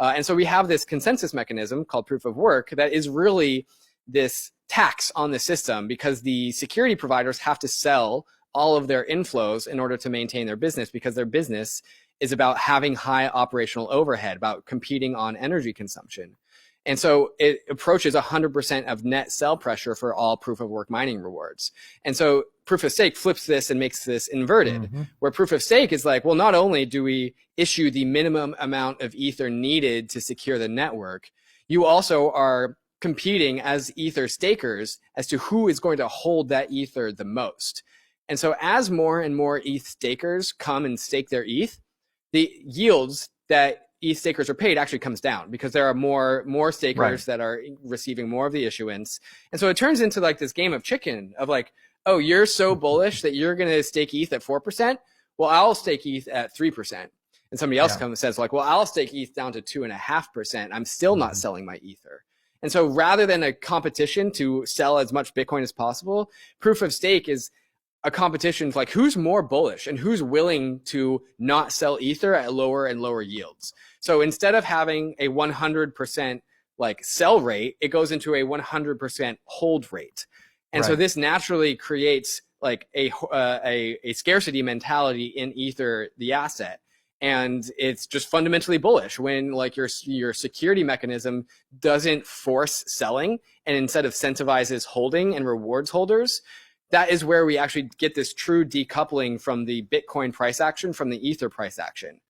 And so we have this consensus mechanism called proof of work that is really this tax on the system, because the security providers have to sell all of their inflows in order to maintain their business, because their business is about having high operational overhead, about competing on energy consumption. And so it approaches 100% of net sell pressure for all proof of work mining rewards. And so proof of stake flips this and makes this inverted, where proof of stake is like, well, not only do we issue the minimum amount of ether needed to secure the network, you also are competing as ether stakers as to who is going to hold that ether the most. And so as more and more ETH stakers come and stake their ETH, the yields that ETH stakers are paid actually comes down, because there are more stakers that are receiving more of the issuance. And so it turns into like this game of chicken of like, oh, you're so bullish that you're going to stake ETH at 4%. Well, I'll stake ETH at 3%. And somebody else comes and says like, well, I'll stake ETH down to 2.5%. I'm still not selling my ether. And so rather than a competition to sell as much Bitcoin as possible, proof of stake is a competition like who's more bullish and who's willing to not sell ether at lower and lower yields. So instead of having a 100% like sell rate, it goes into a 100% hold rate. And so this naturally creates like a scarcity mentality in ether, the asset. And it's just fundamentally bullish when like your security mechanism doesn't force selling and instead incentivizes holding and rewards holders. That is where we actually get this true decoupling from the Bitcoin price action from the ether price action.